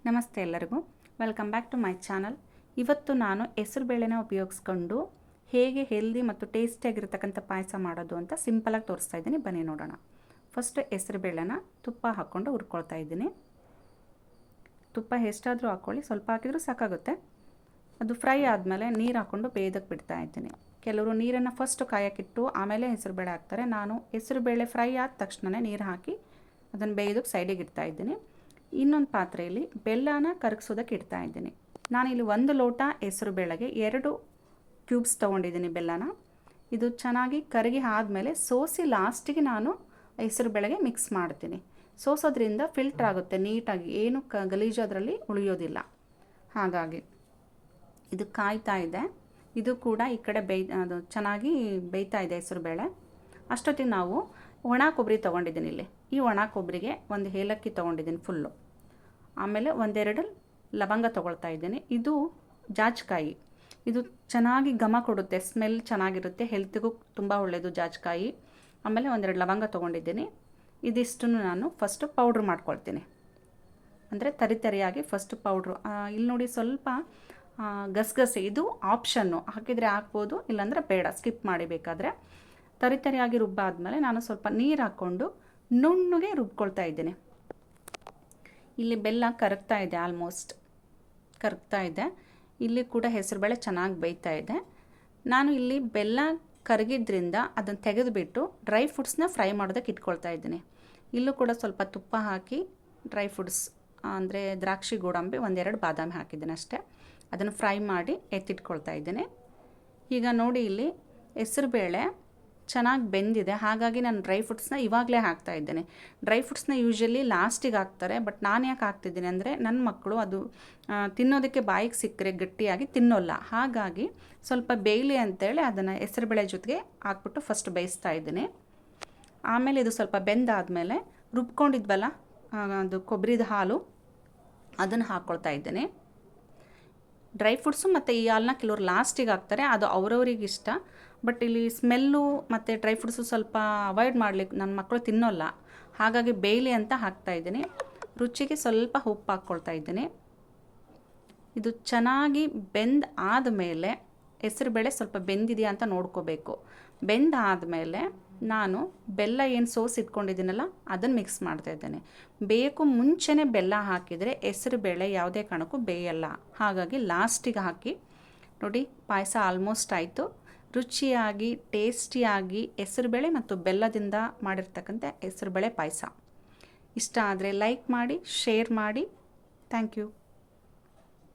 ನಮಸ್ತೆ ಎಲ್ಲರಿಗೂ, welcome back to my channel. ಇವತ್ತು ನಾನು ಹೆಸರುಬೇಳೆನ ಉಪಯೋಗಿಸ್ಕೊಂಡು ಹೇಗೆ ಹೆಲ್ದಿ ಮತ್ತು ಟೇಸ್ಟಿಯಾಗಿರ್ತಕ್ಕಂಥ ಪಾಯಸ ಮಾಡೋದು ಅಂತ ಸಿಂಪಲಾಗಿ ತೋರಿಸ್ತಾ ಇದ್ದೀನಿ. ಬನ್ನಿ ನೋಡೋಣ. ಫಸ್ಟ್ ಹೆಸರುಬೇಳೆನ ತುಪ್ಪ ಹಾಕ್ಕೊಂಡು ಹುರ್ಕೊಳ್ತಾ ಇದ್ದೀನಿ. ತುಪ್ಪ ಎಷ್ಟಾದರೂ ಹಾಕ್ಕೊಳ್ಳಿ, ಸ್ವಲ್ಪ ಹಾಕಿದರೂ ಸಾಕಾಗುತ್ತೆ. ಅದು ಫ್ರೈ ಆದಮೇಲೆ ನೀರು ಹಾಕ್ಕೊಂಡು ಬೇಯೋದಕ್ಕೆ ಬಿಡ್ತಾ ಇದ್ದೀನಿ. ಕೆಲವರು ನೀರನ್ನು ಫಸ್ಟ್ ಕಾಯಕ್ಕಿಟ್ಟು ಆಮೇಲೆ ಹೆಸರುಬೇಳೆ ಹಾಕ್ತಾರೆ. ನಾನು ಹೆಸರುಬೇಳೆ ಫ್ರೈ ಆದ ತಕ್ಷಣ ನೀರು ಹಾಕಿ ಅದನ್ನು ಬೇಯೋದಕ್ಕೆ ಸೈಡಿಗೆ ಇಡ್ತಾ ಇದ್ದೀನಿ. ಇನ್ನೊಂದು ಪಾತ್ರೆಯಲ್ಲಿ ಬೆಲ್ಲನ ಕರಗಿಸೋದಕ್ಕೆ ಇಡ್ತಾ ಇದ್ದೀನಿ. ನಾನಿಲ್ಲಿ 1 ಲೋಟ ಹೆಸರುಬೇಳೆಗೆ 2 ಕ್ಯೂಬ್ಸ್ ತೊಗೊಂಡಿದ್ದೀನಿ ಬೆಲ್ಲನ. ಇದು ಚೆನ್ನಾಗಿ ಕರಗಿ ಆದಮೇಲೆ ಸೋಸಿ ಲಾಸ್ಟಿಗೆ ನಾನು ಹೆಸರುಬೇಳೆಗೆ ಮಿಕ್ಸ್ ಮಾಡ್ತೀನಿ. ಸೋಸೋದ್ರಿಂದ ಫಿಲ್ಟರ್ ಆಗುತ್ತೆ ನೀಟಾಗಿ, ಏನು ಗಲೀಜು ಅದರಲ್ಲಿ ಉಳಿಯೋದಿಲ್ಲ. ಹಾಗಾಗಿ ಇದು ಕಾಯ್ತಾ ಇದೆ. ಇದು ಕೂಡ ಈ ಕಡೆ ಅದು ಚೆನ್ನಾಗಿ ಬೇಯ್ತಾ ಇದೆ ಹೆಸರುಬೇಳೆ. ಅಷ್ಟೊತ್ತಿಗೆ ನಾವು ಒಣ ಕೊಬ್ಬರಿ ತೊಗೊಂಡಿದ್ದೀನಿ. ಇಲ್ಲಿ ಈ ಒಣ ಕೊಬ್ಬರಿಗೆ 1 ಏಲಕ್ಕಿ ತೊಗೊಂಡಿದ್ದೀನಿ ಫುಲ್ಲು. ಆಮೇಲೆ 1-2 ಲವಂಗ ತೊಗೊಳ್ತಾ ಇದ್ದೀನಿ. ಇದು ಜಾಜಿಕಾಯಿ. ಇದು ಚೆನ್ನಾಗಿ ಘಮ ಕೊಡುತ್ತೆ, ಸ್ಮೆಲ್ ಚೆನ್ನಾಗಿರುತ್ತೆ, ಹೆಲ್ತಿಗೂ ತುಂಬ ಒಳ್ಳೆಯದು ಜಾಜಿಕಾಯಿ. ಆಮೇಲೆ 1-2 ಲವಂಗ ತೊಗೊಂಡಿದ್ದೀನಿ. ಇದಿಷ್ಟನ್ನು ನಾನು ಫಸ್ಟು ಪೌಡ್ರ್ ಮಾಡ್ಕೊಳ್ತೀನಿ, ಅಂದರೆ ತರಿಯಾಗಿ ಫಸ್ಟ್ ಪೌಡ್ರು. ಇಲ್ಲಿ ನೋಡಿ ಸ್ವಲ್ಪ ಗಸಗಸೆ, ಇದು ಆಪ್ಷನ್ನು, ಹಾಕಿದರೆ ಹಾಕ್ಬೋದು, ಇಲ್ಲಾಂದರೆ ಬೇಡ, ಸ್ಕಿಪ್ ಮಾಡಿ. ಬೇಕಾದರೆ ತರಿಯಾಗಿ ರುಬ್ಬಾದ್ಮೇಲೆ ನಾನು ಸ್ವಲ್ಪ ನೀರು ಹಾಕ್ಕೊಂಡು ನುಣ್ಣಗೆ ರುಬ್ಕೊಳ್ತಾ ಇದ್ದೀನಿ. ಇಲ್ಲಿ ಬೆಲ್ಲ ಕರಗ್ತಾ ಇದೆ, ಆಲ್ಮೋಸ್ಟ್ ಕರಗ್ತಾ ಇದೆ. ಇಲ್ಲಿ ಕೂಡ ಹೆಸರುಬೇಳೆ ಚೆನ್ನಾಗಿ ಬೇಯ್ತಾ ಇದೆ. ನಾನು ಇಲ್ಲಿ ಬೆಲ್ಲ ಕರಗಿದ್ರಿಂದ ಅದನ್ನು ತೆಗೆದುಬಿಟ್ಟು ಡ್ರೈ ಫ್ರೂಟ್ಸ್ನ ಫ್ರೈ ಮಾಡೋದಕ್ಕೆ ಇಟ್ಕೊಳ್ತಾ ಇದ್ದೀನಿ. ಇಲ್ಲೂ ಕೂಡ ಸ್ವಲ್ಪ ತುಪ್ಪ ಹಾಕಿ ಡ್ರೈ ಫ್ರೂಟ್ಸ್ ಅಂದರೆ ದ್ರಾಕ್ಷಿ, ಗೋಡಂಬಿ, 1-2 ಬಾದಾಮಿ ಹಾಕಿದ್ದೀನಿ ಅಷ್ಟೇ. ಅದನ್ನು ಫ್ರೈ ಮಾಡಿ ಎತ್ತಿಟ್ಕೊಳ್ತಾ ಇದ್ದೀನಿ. ಈಗ ನೋಡಿ, ಇಲ್ಲಿ ಹೆಸರುಬೇಳೆ ಚೆನ್ನಾಗಿ ಬೆಂದಿದೆ, ಹಾಗಾಗಿ ನಾನು ಡ್ರೈ ಫ್ರೂಟ್ಸ್ನ ಇವಾಗಲೇ ಹಾಕ್ತಾ ಇದ್ದೇನೆ. ಡ್ರೈ ಫ್ರೂಟ್ಸ್ನ ಯೂಶ್ವಲಿ ಲಾಸ್ಟಿಗೆ ಹಾಕ್ತಾರೆ, ಬಟ್ ನಾನು ಯಾಕೆ ಹಾಕ್ತಿದ್ದೀನಿ ಅಂದರೆ ನನ್ನ ಮಕ್ಕಳು ಅದು ತಿನ್ನೋದಕ್ಕೆ ಬಾಯಿಗೆ ಸಿಕ್ಕರೆ ಗಟ್ಟಿಯಾಗಿ ತಿನ್ನೋಲ್ಲ. ಹಾಗಾಗಿ ಸ್ವಲ್ಪ ಬೇಯಲಿ ಅಂತೇಳಿ ಅದನ್ನು ಹೆಸರುಬೇಳೆ ಜೊತೆಗೆ ಹಾಕ್ಬಿಟ್ಟು ಫಸ್ಟ್ ಬೇಯಿಸ್ತಾ ಇದ್ದೀನಿ. ಆಮೇಲೆ ಇದು ಸ್ವಲ್ಪ ಬೆಂದಾದಮೇಲೆ ರುಬ್ಕೊಂಡಿದ್ವಲ್ಲ ಅದು ಕೊಬ್ಬರಿದ ಹಾಲು, ಅದನ್ನು ಹಾಕ್ಕೊಳ್ತಾ ಇದ್ದೀನಿ. ಡ್ರೈ ಫ್ರೂಟ್ಸು ಮತ್ತು ಈ ಹಾಲನ್ನ ಕೆಲವರು ಲಾಸ್ಟಿಗೆ ಹಾಕ್ತಾರೆ, ಅದು ಅವ್ರವ್ರಿಗೆ ಇಷ್ಟ. ಬಟ್ ಇಲ್ಲಿ ಸ್ಮೆಲ್ಲು ಮತ್ತು ಡ್ರೈ ಫ್ರೂಟ್ಸು ಸ್ವಲ್ಪ ಅವಾಯ್ಡ್ ಮಾಡಲಿಕ್ಕೆ ನನ್ನ ಮಕ್ಕಳು ತಿನ್ನೋಲ್ಲ, ಹಾಗಾಗಿ ಬೇಯಲಿ ಅಂತ ಹಾಕ್ತಾಯಿದ್ದೀನಿ. ರುಚಿಗೆ ಸ್ವಲ್ಪ ಉಪ್ಪು ಹಾಕ್ಕೊಳ್ತಾ ಇದ್ದೀನಿ. ಇದು ಚೆನ್ನಾಗಿ ಬೆಂದು ಆದಮೇಲೆ ಹೆಸರುಬೇಳೆ ಸ್ವಲ್ಪ ಬೆಂದಿದೆಯಾ ಅಂತ ನೋಡ್ಕೋಬೇಕು. ಬೆಂದಾದಮೇಲೆ ನಾನು ಬೆಲ್ಲ ಏನು ಸೋಸಿ ಇಟ್ಕೊಂಡಿದ್ದೀನಲ್ಲ ಅದನ್ನು ಮಿಕ್ಸ್ ಮಾಡ್ತಾಯಿದ್ದೇನೆ. ಬೇಯಕ್ಕೂ ಮುಂಚೆನೇ ಬೆಲ್ಲ ಹಾಕಿದರೆ ಹೆಸರುಬೇಳೆ ಯಾವುದೇ ಕಾರಣಕ್ಕೂ ಬೇಯಲ್ಲ, ಹಾಗಾಗಿ ಲಾಸ್ಟಿಗೆ ಹಾಕಿ. ನೋಡಿ, ಪಾಯಸ ಆಲ್ಮೋಸ್ಟ್ ಆಯಿತು. ರುಚಿಯಾಗಿ ಟೇಸ್ಟಿಯಾಗಿ ಹೆಸರುಬೇಳೆ ಮತ್ತು ಬೆಲ್ಲದಿಂದ ಮಾಡಿರ್ತಕ್ಕಂಥ ಹೆಸರುಬೇಳೆ ಪಾಯಸ. ಇಷ್ಟ ಆದರೆ ಲೈಕ್ ಮಾಡಿ, ಶೇರ್ ಮಾಡಿ. Thank you.